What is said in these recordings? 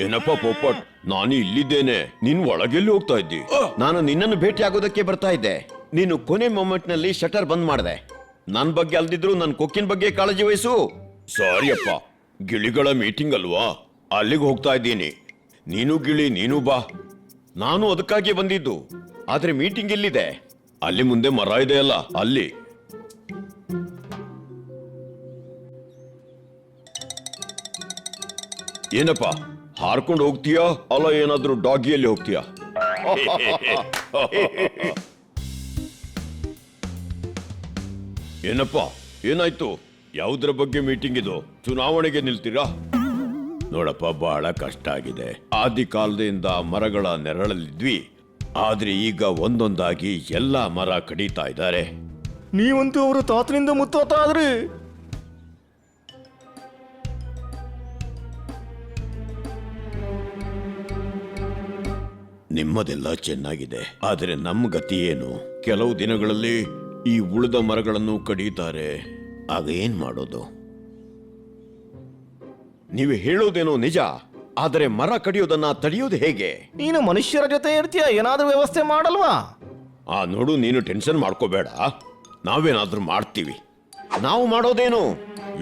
ಏನಪ್ಪ ಪೋಪಟ್, ನಾನು ಇಲ್ಲಿದ್ದೇನೆ. ನೀನ್ ಒಳಗೆಲ್ಲಿ ಹೋಗ್ತಾ ಇದ್ದಿ? ನಾನು ನಿನ್ನನ್ನು ಭೇಟಿ ಆಗೋದಕ್ಕೆ ಬರ್ತಾ ಇದ್ದೆ. ನೀನು ಕೊನೆ ಮೊಮೆಂಟ್ ನಲ್ಲಿ ಶಟರ್ ಬಂದ್ ಮಾಡಿದೆ. ನನ್ ಬಗ್ಗೆ ಅಲ್ದಿದ್ರು ನನ್ ಕೊಕ್ಕಿನ ಬಗ್ಗೆ ಕಾಳಜಿ ವಹಿಸು. ಸಾರಿ ಅಪ್ಪ, ಗಿಳಿಗಳ ಮೀಟಿಂಗ್ ಅಲ್ವಾ, ಅಲ್ಲಿಗೆ ಹೋಗ್ತಾ ಇದ್ದೀನಿ. ನೀನು ಗಿಳಿ, ನೀನು ಬಾ. ನಾನು ಅದಕ್ಕಾಗಿ ಬಂದಿದ್ದು. ಆದ್ರೆ ಮೀಟಿಂಗ್ ಇಲ್ಲಿದೆ. ಅಲ್ಲಿ ಮುಂದೆ ಮರ ಇದೆ ಅಲ್ಲ, ಅಲ್ಲಿ. ಏನಪ್ಪ, ಹಾರ್ಕೊಂಡು ಹೋಗ್ತೀಯಾ ಅಲ್ಲ ಏನಾದ್ರೂ ಡಾಗಿಯಲ್ಲಿ ಹೋಗ್ತೀಯಾ? ಏನಪ್ಪ, ಏನಾಯ್ತು? ಯಾವುದ್ರ ಬಗ್ಗೆ ಮೀಟಿಂಗ್ ಇದು? ಚುನಾವಣೆಗೆ ನಿಲ್ತೀರಾ? ನೋಡಪ್ಪ, ಬಹಳ ಕಷ್ಟ ಆಗಿದೆ. ಆದಿ ಕಾಲದಿಂದ ಮರಗಳ ನೆರಳಲ್ಲಿದ್ವಿ. ಆದ್ರೆ ಈಗ ಒಂದೊಂದಾಗಿ ಎಲ್ಲಾ ಮರ ಕಡಿತಾ ಇದ್ದಾರೆ. ನೀವಂತೂ ಅವರು ತಾತನಿಂದ ಮುತ್ತಾತ ಆದ್ರಿ. ನಿಮ್ಮದೆಲ್ಲ ಚೆನ್ನಾಗಿದೆ, ಆದ್ರೆ ನಮ್ಮ ಗತಿ ಏನು? ಕೆಲವು ದಿನಗಳಲ್ಲಿ ಈ ಉಳಿದ ಮರಗಳನ್ನು ಕಡಿತಾರೆ. ಆಗ ಏನ್ ಮಾಡೋದು? ನೀವು ಹೇಳೋದೇನೋ ನಿಜ, ಆದರೆ ಮರ ಕಡಿಯೋದನ್ನ ತಡೆಯೋದು ಹೇಗೆ? ನೀನು ಮನುಷ್ಯರ ಜೊತೆ ಇರ್ತೀಯ, ಏನಾದ್ರೂ ವ್ಯವಸ್ಥೆ ಮಾಡಲ್ವಾ? ನೋಡು, ನೀನು ಟೆನ್ಷನ್ ಮಾಡ್ಕೋಬೇಡ, ನಾವೇನಾದ್ರೂ ಮಾಡ್ತೀವಿ. ನಾವು ಮಾಡೋದೇನು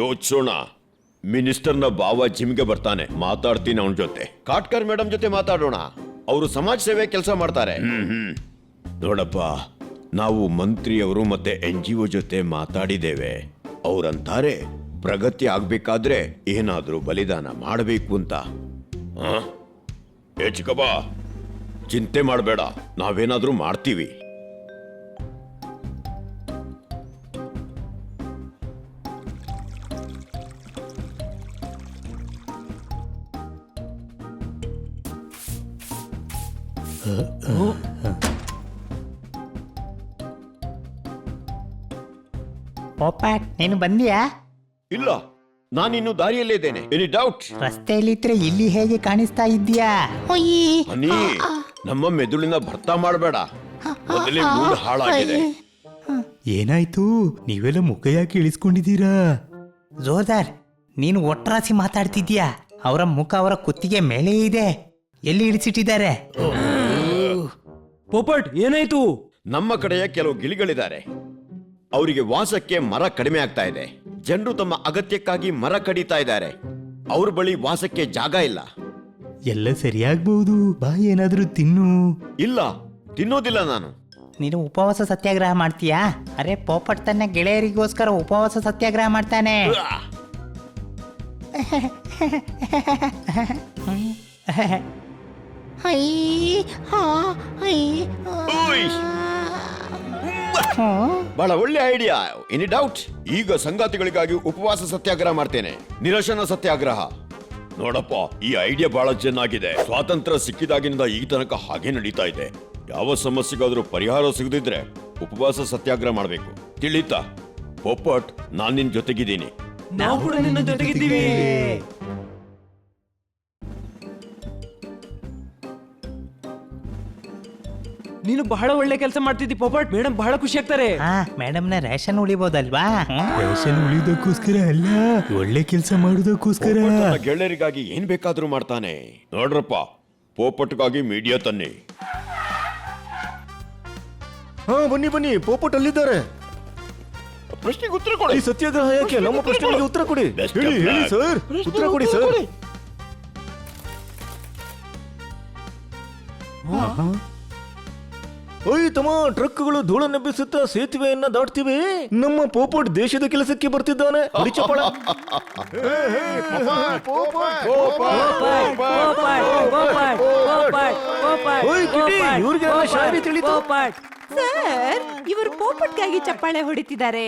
ಯೋಚಿಸೋಣ. ಮಿನಿಸ್ಟರ್ನ ಬಾವ ಜಿಮ್ಗೆ ಬರ್ತಾನೆ, ಮಾತಾಡ್ತೀನಿ ಅವನ ಜೊತೆ. ಕಾಟ್ಕರ್ ಮೇಡಮ್ ಜೊತೆ ಮಾತಾಡೋಣ, ಅವರು ಸಮಾಜ ಸೇವೆ ಕೆಲಸ ಮಾಡ್ತಾರೆ. ನೋಡಪ್ಪ, ನಾವು ಮಂತ್ರಿಯವರು ಮತ್ತೆ NGO ಜೊತೆ ಮಾತಾಡಿದ್ದೇವೆ. ಅವರಂತಾರೆ ಪ್ರಗತಿ ಆಗ್ಬೇಕಾದ್ರೆ ಏನಾದ್ರೂ ಬಲಿದಾನ ಮಾಡಬೇಕು ಅಂತ. ಚಿಕ್ಕಪ್ಪ, ಚಿಂತೆ ಮಾಡಬೇಡ, ನಾವೇನಾದ್ರೂ ಮಾಡ್ತೀವಿ. ಪೋಪಾಟ್, ನೀನು ಬಂದಿಯಾ? ಇಲ್ಲ, ನಾನಿನ್ನು ದಾರಿಯಲ್ಲೇ ಇದ್ದೇನೆ. Any doubt? ರಸ್ತೆಯಲ್ಲಿದ್ರೆ ಇಲ್ಲಿ ಹೇಗೆ ಕಾಣಿಸ್ತಾ ಇದ್ದೀಯಾ? ಹನಿ, ನಮ್ಮ ಮೆದುಳಿನ ಭರ್ತ ಮಾಡಬೇಡ, ಮೊದಲೇ ಮೂಡ್ ಹಾಳಾಗಿದೆ. ಏನಾಯ್ತು? ನೀವೆಲ್ಲ ಮುಖ ಯಾಕೆ ಇಳಿಸ್ಕೊಂಡಿದ್ದೀರಾ? ಜೋರ್ದಾರ್, ನೀನು ಒಟ್ರಾಸಿ ಮಾತಾಡ್ತಿದ್ಯಾ? ಅವರ ಮುಖ ಅವರ ಕುತ್ತಿಗೆ ಮೇಲೆ ಇದೆ. ಎಲ್ಲಿ ಇಳಿಸಿಟ್ಟಿದ್ದಾರೆ? ಪೋಪಟ್, ಏನಾಯ್ತು? ನಮ್ಮ ಕಡೆಯ ಕೆಲವು ಗಿಳಿಗಳಿದ್ದಾರೆ. ಅವರಿಗೆ ವಾಸಕ್ಕೆ ಮರ ಕಡಿಮೆ ಆಗ್ತಾ ಇದೆ. ಜನರು ತಮ್ಮ ಅಗತ್ಯಕ್ಕಾಗಿ ಮರ ಕಡಿತಾ ಇದ್ದಾರೆ. ಅವ್ರ ಬಳಿ ವಾಸಕ್ಕೆ ಜಾಗ ಇಲ್ಲ. ಎಲ್ಲ ಸರಿಯಾಗ್ಬಹುದು, ಬಾ ಏನಾದ್ರೂ ತಿನ್ನು. ಇಲ್ಲ, ತಿನ್ನೋದಿಲ್ಲ ನಾನು. ನೀನು ಉಪವಾಸ ಸತ್ಯಾಗ್ರಹ ಮಾಡ್ತೀಯಾ? ಅರೆ, ಪೋಪಟ್ ತನ್ನ ಗೆಳೆಯರಿಗೋಸ್ಕರ ಉಪವಾಸ ಸತ್ಯಾಗ್ರಹ ಮಾಡ್ತಾನೆ. ಬಹಳ ಒಳ್ಳೆ ಐಡಿಯಾ. Any doubt? ಈಗ ಸಂಗಾತಿಗಳಿಗಾಗಿ ಉಪವಾಸ ಸತ್ಯಾಗ್ರಹ ಮಾಡ್ತೇನೆ, ನಿರಶನ ಸತ್ಯಾಗ್ರಹ. ನೋಡಪ್ಪ, ಈ ಐಡಿಯಾ ಬಹಳ ಚೆನ್ನಾಗಿದೆ. ಸ್ವಾತಂತ್ರ್ಯ ಸಿಕ್ಕಿದಾಗಿನಿಂದ ಈ ತನಕ ಹಾಗೆ ನಡೀತಾ ಇದೆ. ಯಾವ ಸಮಸ್ಯೆಗಾದ್ರೂ ಪರಿಹಾರ ಸಿಗದಿದ್ರೆ ಉಪವಾಸ ಸತ್ಯಾಗ್ರಹ ಮಾಡಬೇಕು, ತಿಳಿತಾ? ಪೋಪಟ್, ನಾನ್ ನಿನ್ ಜೊತೆಗಿದ್ದೀನಿ. ನಾವು ಕೂಡ ನಿನ್ನ ಜೊತೆಗಿದ್ದೀವಿ. ನೀನು ಬಹಳ ಒಳ್ಳೆ ಕೆಲಸ ಮಾಡ್ತಿದ್ದಿ ಪೋಪಟ್. ಮೇಡಮ್ ಬಹಳ ಖುಷಿ ಆಗ್ತಾರೆ. ಮೇಡಮ್ನ ರೇಷನ್ ಉಳಿಬೋದಲ್ವಾ? ರೇಷನ್ ಉಳಿಯೋದಕ್ಕೋಸ್ಕರ ಅಲ್ಲ, ಒಳ್ಳೆ ಕೆಲಸ ಮಾಡೋದಕ್ಕೋಸ್ಕರ. ಪೋಪಟ್ ತನ್ನ ಗೆಳೆಯರಿಗಾಗಿ ಏನ್ ಬೇಕಾದ್ರೂ ಮಾಡ್ತಾನೆ. ನೋಡ್ರಪ್ಪ, ಪೋಪಟ್ಗಾಗಿ ಮೀಡಿಯಾ ತನ್ನಿ. ಬನ್ನಿ ಬನ್ನಿ, ಪೋಪಟ್ ಅಲ್ಲಿದ್ದಾರೆ. ಪ್ರಶ್ನೆಗೆ ಉತ್ತರ ಕೊಡಿ. ಈ ಸತ್ಯಾಗ್ರಹ ಯಾಕೆ? ನಮ್ಮ ಪ್ರಶ್ನೆಗಳಿಗೆ ಉತ್ತರ ಕೊಡಿ. ಹೇಳಿ ಹೇಳಿ ಸರ್, ಉತ್ತರ ಕೊಡಿ ಸರ್. ಓಯ್ ತಮ್ಮ, ಟ್ರಕ್ಗಳು ಧೂಳನ್ನೆಬ್ಬಿಸುತ್ತಾ ಸೇತುವೆಯನ್ನ ದಾಟ್ತಿವೆ. ನಮ್ಮ ಪೋಪಟ್ ದೇಶದ ಕೆಲಸಕ್ಕೆ ಬರ್ತಿದ್ದಾನೆ. ಹೊಡಿ ಚಪ್ಪಾಳೆ. ಓಯ್ ಕಿಟಿ, ಇವ್ರಿಗೆ ಶಾಯರಿ ತಿಳಿತು. ಸರ್, ಇವರು ಪೋಪಟ್ಗಾಗಿ ಚಪ್ಪಾಳೆ ಹೊಡಿತಿದ್ದಾರೆ.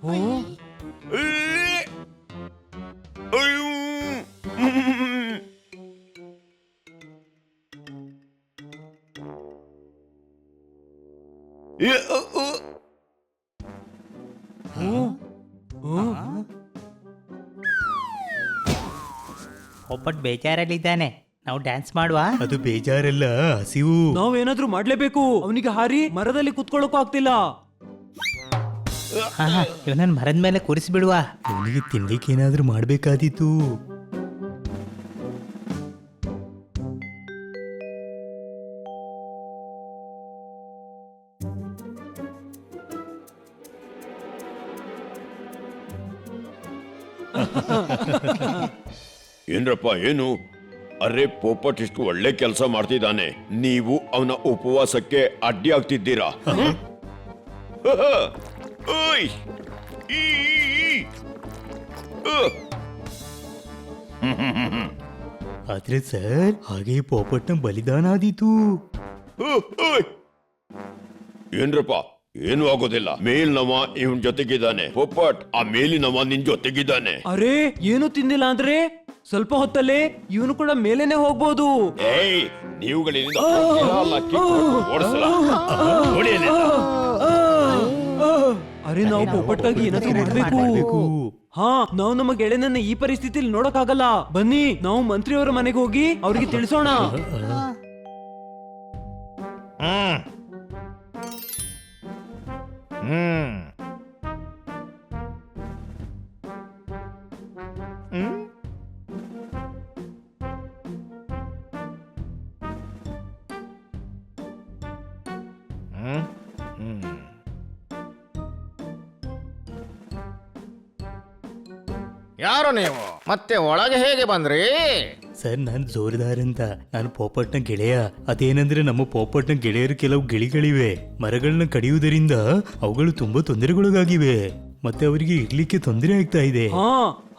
ಓಯ್, ಅಯ್ಯೋ. ಪೋಪಟ್ ಬೇಜಾರಲ್ಲಿದ್ದಾನೆ, ನಾವು ಡ್ಯಾನ್ಸ್ ಮಾಡುವ. ಅದು ಬೇಜಾರಲ್ಲ, ಹಸಿವು. ನಾವೇನಾದ್ರೂ ಮಾಡ್ಲೇಬೇಕು. ಅವನಿಗೆ ಹಾರಿ ಮರದಲ್ಲಿ ಕುತ್ಕೊಳ್ಳೋಕು ಆಗ್ತಿಲ್ಲ. ಇವನನ್ನ ಮರದ ಮೇಲೆ ಕೂರಿಸ್ಬಿಡುವ. ಅವನಿಗೆ ತಿನ್ಲಿಕ್ಕೆ ಏನಾದ್ರೂ ಮಾಡ್ಬೇಕಾದೀತು. ಏನ್ರಪ್ಪ ಏನು? ಅರೆ ಪೋಪಟ್ ಇಷ್ಟು ಒಳ್ಳೆ ಕೆಲಸ ಮಾಡ್ತಿದ್ದಾನೆ, ನೀವು ಅವನ ಉಪವಾಸಕ್ಕೆ ಅಡ್ಡಿ ಆಗ್ತಿದ್ದೀರಾ? ಓಯ್! ಈ! ಆದ್ರೆ ಸರ್, ಹಾಗೆ ಪೋಪಟ್ನ ಬಲಿದಾನ ಆದೀತು. ಓಯ್! ಏನ್ರಪ್ಪ, ಏನು ಆಗೋದಿಲ್ಲ. ಮೇಲ್ನವ ಇವನ್ ಜೊತೆಗಿದ್ದಾನೆ, ಪೋಪಟ್ ಆ ಮೇಲಿನವ ನಿನ್ ಜೊತೆಗಿದ್ದಾನೆ. ಅರೆ ಏನು ತಿಂದಿಲ್ಲ ಅಂದ್ರೆ ಸ್ವಲ್ಪ ಹೊತ್ತಲ್ಲೇ ಇವನು ಕೂಡ ಮೇಲೇನೆ ಹೋಗ್ಬೋದು. ಏಯ್, ನೀವುಗಳಿಂದ ಓಡಿಸಲ ನೋಡಿ ಅಲ್ಲಿಂದ. ಅರೆ ನಾವು ಪೋಪಟ್ಗಾಗಿ ಏನಾದ್ರೂ ಮಾಡ್ಬೇಕು. ಹಾ, ನಾವು ನಮ್ಮ ಗೆಳೆಯನನ್ನ ಈ ಪರಿಸ್ಥಿತಿಲಿ ನೋಡಕ್ಕಾಗಲ್ಲ. ಬನ್ನಿ ನಾವು ಮಂತ್ರಿಯವರ ಮನೆಗೆ ಹೋಗಿ ಅವ್ರಿಗೆ ತಿಳಿಸೋಣ. ಯಾರು ನೀವು? ಮತ್ತೆ ಒಳಗೆ ಹೇಗೆ ಬಂದ್ರಿ? ಸರ್, ನಾನು ಜೋರ್ದಾರ್ ಅಂತ. ನಾನು ಪೋಪಟ್ನ ಗೆಳೆಯ. ಅದೇನಂದ್ರೆ ನಮ್ಮ ಪೋಪಟ್ನ ಗೆಳೆಯರು ಕೆಲವು ಗಿಳಿಗಳಿವೆ. ಮರಗಳನ್ನ ಕಡಿಯುವುದರಿಂದ ಅವುಗಳು ತುಂಬಾ ತೊಂದರೆಗೊಳಗಾಗಿವೆ, ಮತ್ತೆ ಅವರಿಗೆ ಇರ್ಲಿಕ್ಕೆ ತೊಂದರೆ ಆಗ್ತಾ ಇದೆ. ಹಾ,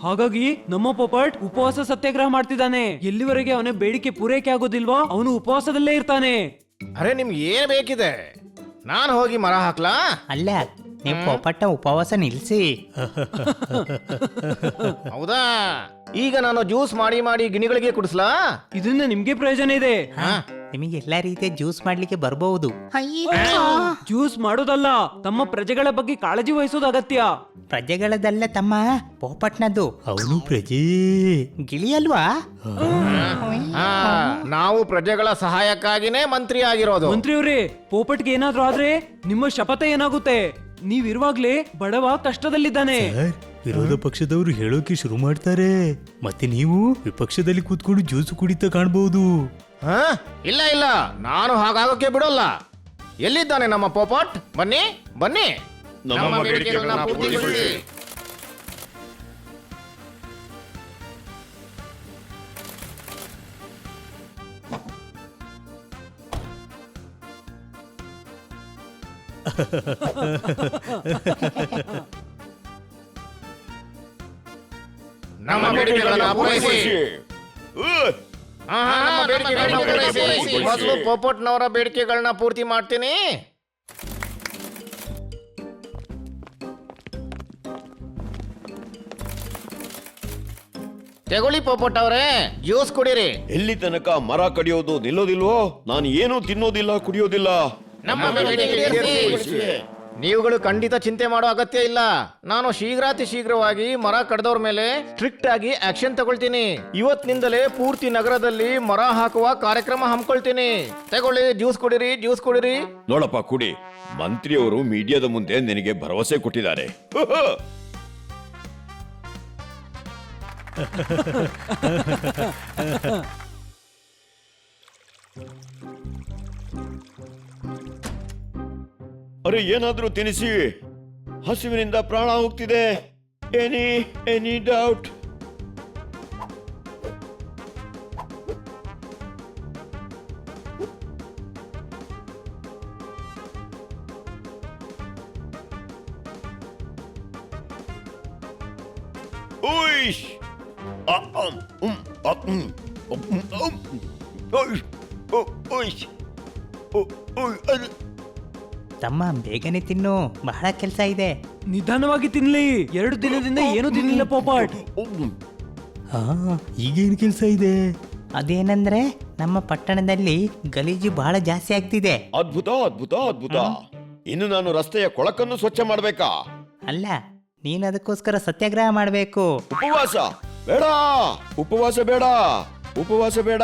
ಹಾಗಾಗಿ ನಮ್ಮ ಪೋಪಟ್ ಉಪವಾಸ ಸತ್ಯಾಗ್ರಹ ಮಾಡ್ತಿದ್ದಾನೆ. ಎಲ್ಲಿವರೆಗೆ ಅವನ ಬೇಡಿಕೆ ಪೂರೈಕೆ ಆಗೋದಿಲ್ವೋ ಅವನು ಉಪವಾಸದಲ್ಲೇ ಇರ್ತಾನೆ. ಅರೆ ನಿಮ್ಗೆ ಏನ್ ಬೇಕಿದೆ? ನಾನು ಹೋಗಿ ಮರ ಹಾಕ್ಲಾ? ಅಲ್ಲ, ನೀವು ಪೋಪಟ್ನ ಉಪವಾಸ ನಿಲ್ಸಿ. ಹೌದಾ? ಈಗ ನಾನು ಜ್ಯೂಸ್ ಮಾಡಿ ಮಾಡಿ ಗಿಣಿಗಳಿಗೆ ಕುಡಿಸ್ಲಾ? ಇದರಿಂದ ನಿಮ್ಗೆ ಪ್ರಯೋಜನ ಇದೆ. ನಿಮಗೆ ಎಲ್ಲಾ ರೀತಿಯ ಜ್ಯೂಸ್ ಮಾಡ್ಲಿಕ್ಕೆ ಬರಬಹುದು. ಜ್ಯೂಸ್ ಮಾಡೋದಲ್ಲ, ತಮ್ಮ ಪ್ರಜೆಗಳ ಬಗ್ಗೆ ಕಾಳಜಿ ವಹಿಸೋದು ಅಗತ್ಯ. ಪ್ರಜೆಗಳದಲ್ಲ ತಮ್ಮ, ಪೋಪಟ್ನದ್ದು. ಅವನು ಪ್ರಜೆ. ಗಿಳಿ ಅಲ್ವಾ? ಹಾ, ನಾವು ಪ್ರಜೆಗಳ ಸಹಾಯಕ್ಕಾಗಿನೇ ಮಂತ್ರಿ ಆಗಿರೋದು. ಮಂತ್ರಿಯವರೇ, ಪೋಪಟ್ಗೆ ಏನಾದ್ರೂ ಆದ್ರೆ ನಿಮ್ಮ ಶಪಥ ಏನಾಗುತ್ತೆ? ನೀವಿರುವಾಗ್ಲೇ ಬಡವ ಕಷ್ಟದಲ್ಲಿದ್ದಾನೆ. ಸರ್, ವಿರೋಧ ಪಕ್ಷದವರು ಹೇಳೋಕೆ ಶುರು ಮಾಡ್ತಾರೆ, ಮತ್ತೆ ನೀವು ವಿಪಕ್ಷದಲ್ಲಿ ಕೂತ್ಕೊಂಡು ಜ್ಯೂಸು ಕುಡಿತಾ ಕಾಣಬಹುದು. ಹಾ? ಇಲ್ಲ ಇಲ್ಲ, ನಾನು ಹಾಗಾಗೋಕೆ ಬಿಡೋಲ್ಲ. ಎಲ್ಲಿದ್ದಾನೆ ನಮ್ಮ ಪೋಪಟ್? ಬನ್ನಿ ಬನ್ನಿ, ನಮ್ಮ ಬೇಡಿಕೆಗಳನ್ನ ಪೂರ್ತಿಗೊಳಿಸಿ. ನಮ್ಮ ಬೇಡಿಕೆಗಳನ್ನ ಪೂರೈಸಿ. ಓಯ್! ನಮ್ಮ ಬೇಡಿಕೆಗಳನ್ನ ಪೂರೈಸಿ. ಮೊದಲು ಪೋಪಟ್ನವರ ಬೇಡಿಕೆಗಳನ್ನ ಪೂರ್ತಿ ಮಾಡ್ತೀನಿ. ತೆಗೊಳ್ಳಿ ಪೋಪಟ್ ಅವರೇ, ಜ್ಯೂಸ್ ಕುಡೀರಿ. ಎಲ್ಲಿ ತನಕ ಮರ ಕಡಿಯೋದು ನಿಲ್ಲೋದಿಲ್ವೋ? ನಾನು ಏನೂ ತಿನ್ನೋದಿಲ್ಲ, ಕುಡಿಯೋದಿಲ್ಲ. ನಮ್ಮ ಬೇಡಿಕೆ ಈಡೇರಿಸಿ. ನೀವುಗಳು ಖಂಡಿತ ಚಿಂತೆ ಮಾಡೋ ಅಗತ್ಯ ಇಲ್ಲ. ನಾನು ಶೀಘ್ರಾತಿ ಶೀಘ್ರವಾಗಿ ಮರ ಕಡ್ದವ್ರ ಮೇಲೆ ಸ್ಟ್ರಿಕ್ಟ್ ಆಗಿ ಆಕ್ಷನ್ ತಗೊಳ್ತೀನಿ. ಇವತ್ತಿನಿಂದಲೇ ಪೂರ್ತಿ ನಗರದಲ್ಲಿ ಮರ ಹಾಕುವ ಕಾರ್ಯಕ್ರಮ ಹಮ್ಮಿಕೊಳ್ತೀನಿ. ತಗೊಳ್ಳಿ, ಜ್ಯೂಸ್ ಕುಡಿರಿ, ಜ್ಯೂಸ್ ಕುಡಿರಿ. ನೋಡಪ್ಪ ಕುಡಿ. ಮಂತ್ರಿಯವರು ಮೀಡಿಯಾದ ಮುಂದೆ ನಿನಗೆ ಭರವಸೆ ಕೊಟ್ಟಿದ್ದಾರೆ. ಅರೆ ಏನಾದ್ರೂ ತಿನಿಸಿ, ಹಸಿವಿನಿಂದ ಪ್ರಾಣ ಹೋಗ್ತಿದೆ. Any doubt? Uish! ತಮ್ಮ ಬೇಗನೆ ತಿನ್ನು, ಬಹಳ ಕೆಲಸ ಇದೆ. ನಿಧಾನವಾಗಿ ತಿನ್ಲಿ. 2 ದಿನದಿಂದ ಏನು ತಿನ್ನಿಲ್ಲ ಪೋಪಟ್. ಹಾ ಈಗೇನು ಕೆಲಸ ಇದೆ? ಅದೇನಂದ್ರೆ ನಮ್ಮ ಪಟ್ಟಣದಲ್ಲಿ ಗಲೀಜು ಬಹಳ ಜಾಸ್ತಿ ಆಗ್ತಿದೆ. ಅದ್ಭುತ ಅದ್ಭುತ ಅದ್ಭುತ. ಇನ್ನು ನಾನು ರಸ್ತೆಯ ಕೊಳಕನ್ನು ಸ್ವಚ್ಛ ಮಾಡ್ಬೇಕಾ? ಅಲ್ಲ, ನೀನು ಅದಕ್ಕೋಸ್ಕರ ಸತ್ಯಾಗ್ರಹ ಮಾಡಬೇಕು. ಉಪವಾಸ ಬೇಡ, ಉಪವಾಸ ಬೇಡ, ಉಪವಾಸ ಬೇಡ.